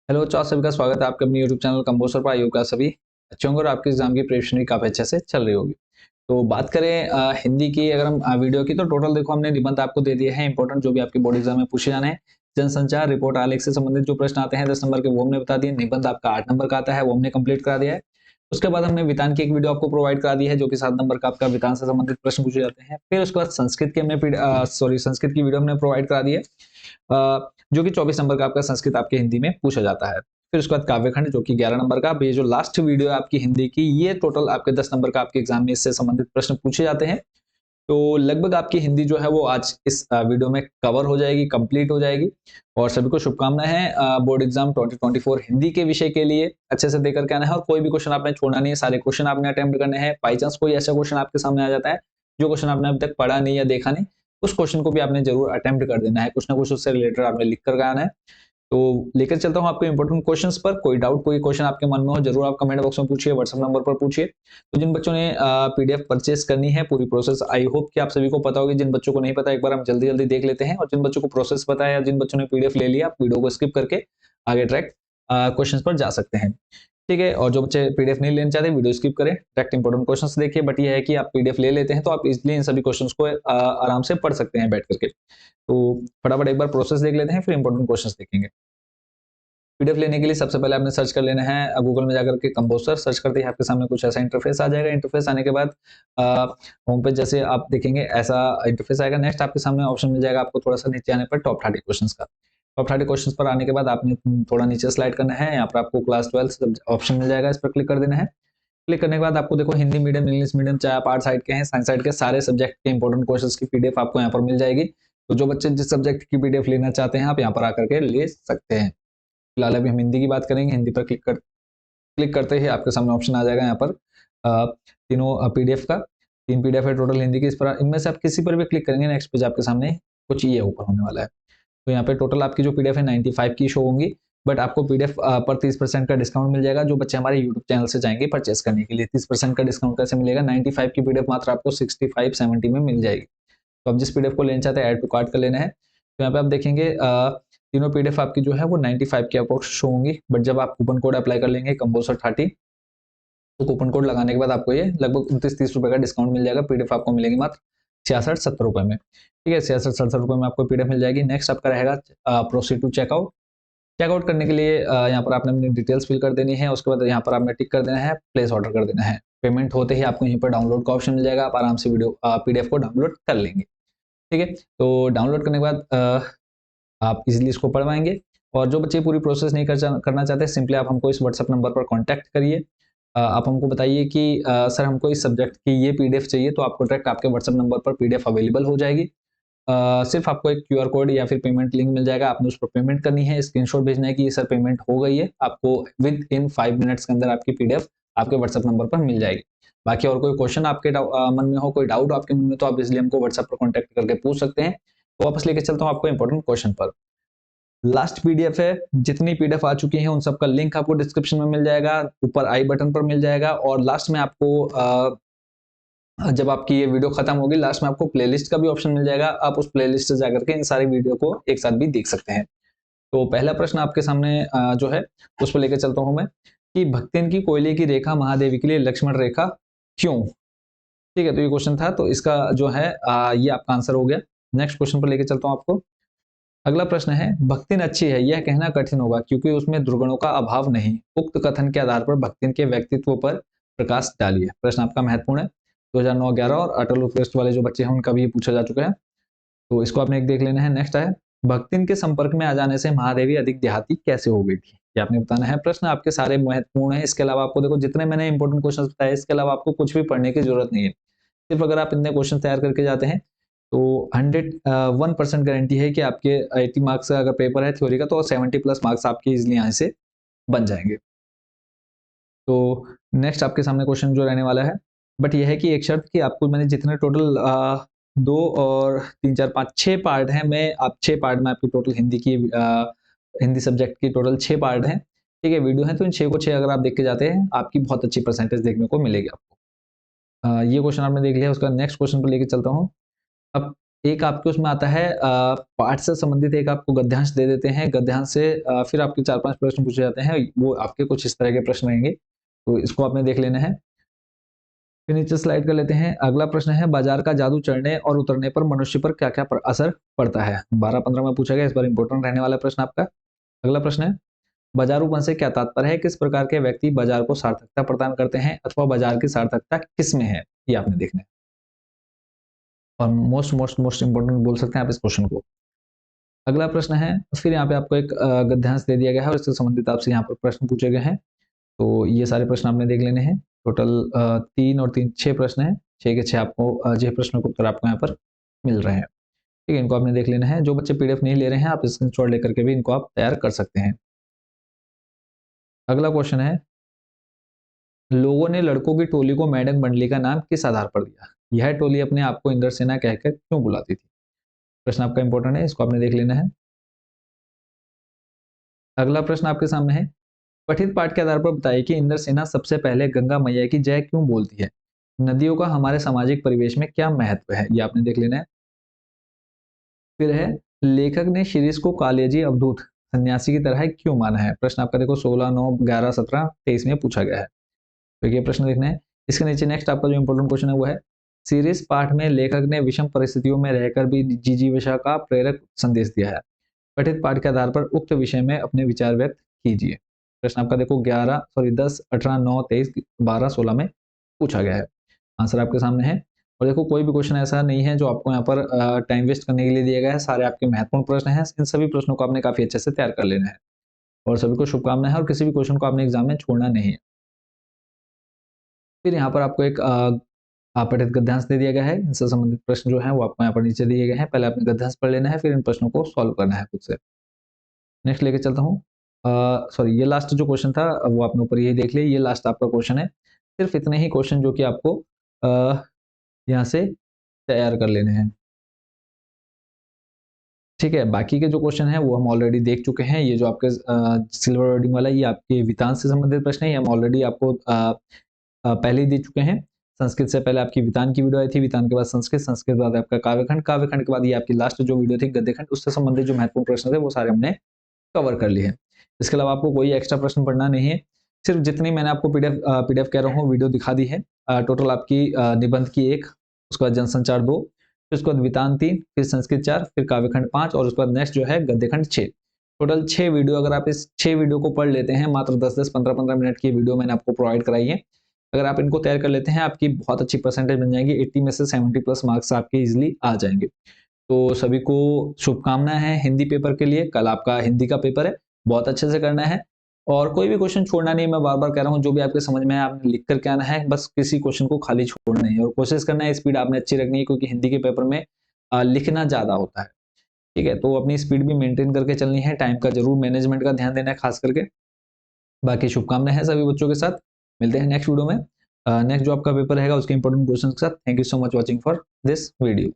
Hello तो आप सभी का स्वागत है आपके अपने यूट्यूब चैनल कंपोस्टर पर। आयोग का सभी अच्छे होंगे और आपके एग्जाम की प्रिपरेशन भी काफी अच्छे से चल रही होगी। तो बात करें हिंदी की, अगर हम वीडियो की, तो टोटल देखो हमने निबंध आपको दे दिए हैं इंपॉर्टेंट, जो भी आपके बोर्ड एग्जाम में पूछे जाने हैं। जनसंचार रिपोर्ट आलेख से संबंधित जो प्रश्न आते हैं 10 नंबर के, वो हमने बता दिए। निबंध आपका 8 नंबर का आता है, वो हमने कंप्लीट करा दिया है। उसके बाद हमने वितान की एक वीडियो आपको प्रोवाइड करा दी है, जो कि 7 नंबर का आपका वितान से संबंधित प्रश्न पूछे जाते हैं। फिर उसके बाद संस्कृत की हमने संस्कृत की वीडियो हमने प्रोवाइड करा दी है, जो कि 24 नंबर का आपका संस्कृत आपके हिंदी में पूछा जाता है। फिर उसके बाद काव्यखंड, जो कि 11 नंबर का। अब ये जो लास्ट वीडियो है आपकी हिंदी की, ये टोटल आपके 10 नंबर का आपके एग्जाम में इससे संबंधित प्रश्न पूछे जाते हैं। तो लगभग आपकी हिंदी जो है वो आज इस वीडियो में कवर हो जाएगी, कंप्लीट हो जाएगी। और सभी को शुभकामनाएं हैं बोर्ड एग्जाम 2024 हिंदी के विषय के लिए अच्छे से देकर के आना है। और कोई भी क्वेश्चन आपने छोड़ना नहीं है, सारे क्वेश्चन आपने अटेम्प्ट करने हैं। बाई चांस कोई ऐसा क्वेश्चन आपके सामने आ जाता है जो क्वेश्चन आपने अभी तक पढ़ा नहीं या देखा नहीं, उस क्वेश्चन को भी आपने जरूर अटेम्प्ट कर देना है। कुछ ना कुछ उससे रिलेटेड आपने लिख कर आना है। तो लेकर चलता हूं आपको इंपॉर्टेंट क्वेश्चंस पर। कोई डाउट, कोई क्वेश्चन आपके मन में हो, जरूर आप कमेंट बॉक्स में पूछिए, व्हाट्सएप नंबर पर पूछिए। तो जिन बच्चों ने पीडीएफ परचेस करनी है, पूरी प्रोसेस आई होप कि आप सभी को पता होगी। जिन बच्चों को नहीं पता, एक बार हम जल्दी जल्दी देख लेते हैं। और जिन बच्चों को प्रोसेस पता है या जिन बच्चों ने पीडीएफ ले लिया, आप वीडियो को स्किप करके आगे ट्रैक क्वेश्चन पर जा सकते हैं। ठीक है। और जो बच्चे पीडीएफ नहीं लेना चाहते, वीडियो स्किप करें, डायरेक्ट इंपॉर्टेंट क्वेश्चंस देखिए। बट ये है कि आप पीडीएफ ले लेते हैं तो आप इजिली इन सभी क्वेश्चंस को आराम से पढ़ सकते हैं बैठ करके। तो फटाफट एक बार प्रोसेस देख लेते हैं, फिर इंपॉर्टेंट क्वेश्चंस देखेंगे। पीडीएफ लेने के लिए सबसे पहले आपने सर्च कर लेना है गूगल में जाकर के कंपोस्टर। सर्च करते ही आपके सामने कुछ ऐसा इंटरफेस आ जाएगा। इंटरफेस आने के बाद होम पेज जैसे आप देखेंगे, ऐसा इंटरफेस आएगा। नेक्स्ट आपके सामने ऑप्शन मिल जाएगा, आपको थोड़ा सा नीचे आने पर टॉप 30 क्वेश्चंस का। टॉप 30 क्वेश्चंस पर आने के बाद आपने थोड़ा नीचे स्लाइड करना है। यहाँ पर आपको क्लास 12 ऑप्शन मिल जाएगा, इस पर क्लिक कर देना है। क्लिक करने के बाद आपको देखो हिंदी मीडियम, इंग्लिश मीडियम, चाहे आप आर्ट साइड के हैं, साइंस साइड के, सारे सब्जेक्ट के इंपॉर्टेंट क्वेश्चंस की पीडीएफ आपको यहाँ पर मिल जाएगी। तो जो बच्चे जिस सब्जेक्ट की पीडीएफ लेना चाहते हैं, आप यहाँ पर आकर के ले सकते हैं। फिलहाल अभी हम हिंदी की बात करेंगे। हिंदी पर क्लिक करते ही आपके सामने ऑप्शन आ जाएगा यहाँ पर तीनों पीडीएफ का। 3 पीडीएफ है टोटल हिंदी की। इस पर इनमें से आप किसी पर भी क्लिक करेंगे, नेक्स्ट पेज आपके सामने कुछ ये ओपन होने वाला है। तो यहाँ पे टोटल आपकी जो पीडीएफ है 95 की शो होंगी। बट आपको पीडीएफ पर 30% का डिस्काउंट मिल जाएगा। जो बच्चे हमारे यूट्यूब चैनल से जाएंगे परचेस करने के लिए, 30% का डिस्काउंट कैसे मिलेगा? 95 की पीडीएफ मात्र आपको 65-70 में मिल जाएगी। तो आप जिस पीडीएफ को लेना चाहते हैं, ऐड टू कार्ट कर लेना है। तो यहाँ पे आप देखेंगे तीनों पीडीएफ आपकी जो है वो 95 के अप्रोक्स शो होंगी। बट जब आप कूपन कोड अप्लाई कर लेंगे कंपोसर 30, तो कूपन कोड लगाने के बाद आपको ये लगभग 29-30 रुपए का डिस्काउंट मिल जाएगा। पीडीएफ आपको मिलेगी मात्र 66-70 रुपए में। ठीक है, 66-70 रुपए में आपको पीडीएफ मिल जाएगी। नेक्स्ट आपका रहेगा प्रोसीड टू चेकआउट। चेकआउट करने के लिए यहाँ पर आपने अपनी डिटेल्स फिल कर देनी है। उसके बाद यहाँ पर आपने टिक कर देना है, प्लेस ऑर्डर कर देना है। पेमेंट होते ही आपको यहीं पर डाउनलोड का ऑप्शन मिल जाएगा। आप आराम से वीडियो पीडीएफ को डाउनलोड कर लेंगे। ठीक है, तो डाउनलोड करने के बाद आप इजीली इसको पढ़ पाएंगे। और जो बच्चे पूरी प्रोसेस नहीं करना चाहते, सिंपली आप हमको इस व्हाट्सएप नंबर पर कॉन्टैक्ट करिए। आप हमको बताइए कि सर हमको इस सब्जेक्ट की ये पीडीएफ चाहिए, तो आपको डायरेक्ट आपके व्हाट्सएप नंबर पर पीडीएफ अवेलेबल हो जाएगी। सिर्फ आपको एक क्यूआर कोड या फिर पेमेंट लिंक मिल जाएगा, आपने उस पर पेमेंट करनी है, स्क्रीनशॉट भेजना है कि ये सर पेमेंट हो गई है। आपको विद इन 5 मिनट्स के अंदर आपकी पीडीएफ आपके व्हाट्सएप नंबर पर मिल जाएगी। बाकी और कोई क्वेश्चन आपके मन में हो, कोई डाउट आपके मन में, तो आप इसलिए हमको व्हाट्सएप पर कॉन्टैक्ट करके पूछ सकते हैं। तो वापस लेके चलता हूँ आपको इंपॉर्टेंट क्वेश्चन पर। लास्ट पीडीएफ है, जितनी पीडीएफ आ चुकी हैं उन सबका लिंक आपको डिस्क्रिप्शन में मिल जाएगा, ऊपर आई बटन पर मिल जाएगा। और लास्ट में आपको जब आपकी ये वीडियो खत्म होगी, लास्ट में आपको प्लेलिस्ट का भी ऑप्शन मिल जाएगा। आप उस प्लेलिस्ट से जाकर के इन सारी वीडियो को एक साथ भी देख सकते हैं। तो पहला प्रश्न आपके सामने जो है उस पर लेकर चलता हूं मैं, कि भक्तिन की कोयले की रेखा महादेवी के लिए लक्ष्मण रेखा क्यों? ठीक है, तो ये क्वेश्चन था, तो इसका जो है ये आपका आंसर हो गया। नेक्स्ट क्वेश्चन पर लेकर चलता हूं आपको। अगला प्रश्न है, भक्तिन अच्छी है यह कहना कठिन होगा क्योंकि उसमें दुर्गुणों का अभाव नहीं। उक्त कथन के आधार पर भक्तिन के व्यक्तित्व पर प्रकाश डालिए। प्रश्न आपका महत्वपूर्ण है। 2009-11 और अटल उत्कृष्ट वाले जो बच्चे हैं उनका भी ये पूछा जा चुका है, तो इसको आपने एक देख लेना है। नेक्स्ट है, भक्तिन के संपर्क में आ जाने से महादेवी अधिक देहाती कैसे हो गई थी? ये आपने बताना है। प्रश्न आपके सारे महत्वपूर्ण है। इसके अलावा आपको देखो जितने मैंने इंपॉर्टेंट क्वेश्चन बताए, इसके अलावा आपको कुछ भी पढ़ने की जरूरत नहीं है। सिर्फ अगर आप इतने क्वेश्चन तैयार करके जाते हैं, तो 101% गारंटी है कि आपके 80 मार्क्स का अगर पेपर है थ्योरी का, तो 70 प्लस मार्क्स आपके इजिली यहाँ से बन जाएंगे। तो नेक्स्ट आपके सामने क्वेश्चन जो रहने वाला है, बट यह है कि एक शर्त कि आपको मैंने जितने टोटल 2 और 3 4 5 6 पार्ट हैं, मैं आप 6 पार्ट में आपकी टोटल हिंदी की हिंदी सब्जेक्ट की टोटल 6 पार्ट हैं। ठीक है, वीडियो है, तो इन 6 को 6 अगर आप देख के जाते हैं, आपकी बहुत अच्छी परसेंटेज देखने को मिलेगी आपको। ये क्वेश्चन आपने देख लिया। उसका नेक्स्ट क्वेश्चन पर लेके चलता हूँ। अब एक आपके उसमें आता है पाठ से संबंधित एक आपको गद्यांश दे देते हैं, गद्यांश से फिर आपके 4-5 प्रश्न पूछे जाते हैं, वो आपके कुछ इस तरह के प्रश्न रहेंगे, तो इसको आपने देख लेना है। फिर नीचे स्लाइड कर लेते हैं। अगला प्रश्न है, बाजार का जादू चढ़ने और उतरने पर मनुष्य पर क्या-क्या असर पड़ता है? 12-15 में पूछा गया, इस बार इंपॉर्टेंट रहने वाला प्रश्न आपका। अगला प्रश्न है, बाजारूपन से क्या तात्पर्य है? किस प्रकार के व्यक्ति बाजार को सार्थकता प्रदान करते हैं अथवा बाजार की सार्थकता किसमें है? ये आपने देखना है। और मोस्ट इंपोर्टेंट बोल सकते हैं आप इस क्वेश्चन को। अगला प्रश्न है, फिर यहाँ पे आपको एक गद्यांश दे दिया गया है और इससे संबंधित आपसे यहाँ पर प्रश्न पूछे गए हैं। तो ये सारे प्रश्न आपने देख लेने हैं। टोटल 3 और 3 6 प्रश्न हैं। 6 के 6 आपको 6 प्रश्नों के उत्तर आपको यहाँ पर मिल रहे हैं। ठीक है, इनको आपने देख लेना है। जो बच्चे पीडीएफ नहीं ले रहे हैं, आप स्क्रीनशॉट लेकर के भी इनको आप तैयार कर सकते हैं। अगला क्वेश्चन है, लोगों ने लड़कों की टोली को मेंढक मंडली का नाम किस आधार पर दिया? यह टोली अपने आप को इंद्रसेना कहकर क्यों बुलाती थी? प्रश्न आपका इंपॉर्टेंट है, इसको आपने देख लेना है। अगला प्रश्न आपके सामने है, पठित पाठ के आधार पर बताइए कि इंद्रसेना सबसे पहले गंगा मैया की जय क्यों बोलती है? नदियों का हमारे सामाजिक परिवेश में क्या महत्व है? ये आपने देख लेना है। फिर है, लेखक ने शिरीष को कालियाजी अवधूत सन्यासी की तरह क्यों माना है? प्रश्न आपका देखो 16, 9, 11, 17, 23 में पूछा गया है। तो ये प्रश्न देखना है। इसके नीचे नेक्स्ट आपका जो इंपॉर्टेंट क्वेश्चन है वो है, सीरीज पाठ में लेखक ने विषम परिस्थितियों में रहकर भी जिजीविषा का प्रेरक संदेश दिया है। पठित पाठ के आधार पर उक्त विषय में अपने विचार व्यक्त कीजिए। प्रश्न आपका देखो 10, 18, 9, 23, 12, 16 में पूछा गया है। आंसर आपके सामने है। और देखो कोई भी क्वेश्चन ऐसा नहीं है जो आपको यहाँ पर टाइम वेस्ट करने के लिए दिया गया है। सारे आपके महत्वपूर्ण प्रश्न हैं। इन सभी प्रश्नों को आपने काफी अच्छे से तैयार कर लेना है। और सभी को शुभकामनाएं और किसी भी क्वेश्चन को आपने एग्जाम में छोड़ना नहीं है। फिर यहाँ पर आपको एक पठित गद्यांश दे दिया गया है। इनसे संबंधित प्रश्न जो है वो आपको यहाँ पर नीचे दिए गए हैं। पहले आपने गद्यांश पढ़ लेना है, फिर इन प्रश्नों को सॉल्व करना है खुद से। नेक्स्ट लेके चलता हूँ। सॉरी, ये लास्ट जो क्वेश्चन था वो आपने ऊपर ये देख लिया, ये लास्ट आपका क्वेश्चन है। सिर्फ इतने ही क्वेश्चन जो कि आपको यहाँ से तैयार कर लेने हैं। ठीक है, बाकी के जो क्वेश्चन है वो हम ऑलरेडी देख चुके हैं। ये जो आपके सिल्वर वर्डिंग वाला, ये आपके वितान से संबंधित प्रश्न है। ये हम ऑलरेडी आपको पहले ही दे चुके हैं। संस्कृत से पहले आपकी वितान की वीडियो आई थी, वितान के बाद संस्कृत, संस्कृत के बाद आपका काव्यखंड, काव्यखंड के बाद ये आपकी लास्ट जो वीडियो थी गद्यखंड, उससे संबंधित जो महत्वपूर्ण प्रश्न थे वो सारे हमने कवर कर लिए हैं। इसके अलावा आपको कोई एक्स्ट्रा प्रश्न पढ़ना नहीं है। सिर्फ जितनी मैंने आपको पीडीएफ कह रहा हूँ वीडियो दिखा दी है। टोटल आपकी निबंध की 1, उसके बाद जनसंचार 2, फिर उसके बाद वितान 3, फिर संस्कृत 4, फिर काव्यखंड 5 और उसके बाद नेक्स्ट जो है गद्यखंड 6। टोटल 6 वीडियो, अगर आप इस 6 वीडियो को पढ़ लेते हैं, मात्र 10-10, 15-15 मिनट की वीडियो मैंने आपको प्रोवाइड कराई है। अगर आप इनको तैयार कर लेते हैं, आपकी बहुत अच्छी परसेंटेज बन जाएंगी। 80 में से 70 प्लस मार्क्स आपके इजिली आ जाएंगे। तो सभी को शुभकामनाएं हैं हिंदी पेपर के लिए। कल आपका हिंदी का पेपर है, बहुत अच्छे से करना है और कोई भी क्वेश्चन छोड़ना नहीं। मैं बार बार कह रहा हूँ, जो भी आपके समझ में है आपने लिख करके आना है, बस किसी क्वेश्चन को खाली छोड़ना नहीं है और कोशिश करना है स्पीड आपने अच्छी रखनी है, क्योंकि हिंदी के पेपर में लिखना ज्यादा होता है। ठीक है, तो अपनी स्पीड भी मेंटेन करके चलनी है। टाइम का जरूर मैनेजमेंट का ध्यान देना है खास करके। बाकी शुभकामनाएं हैं सभी बच्चों के साथ। मिलते हैं नेक्स्ट वीडियो में। नेक्स्ट जो आपका पेपर रहेगा उसके इंपॉर्टेंट क्वेश्चन के साथ। Thank you so much watching for this video.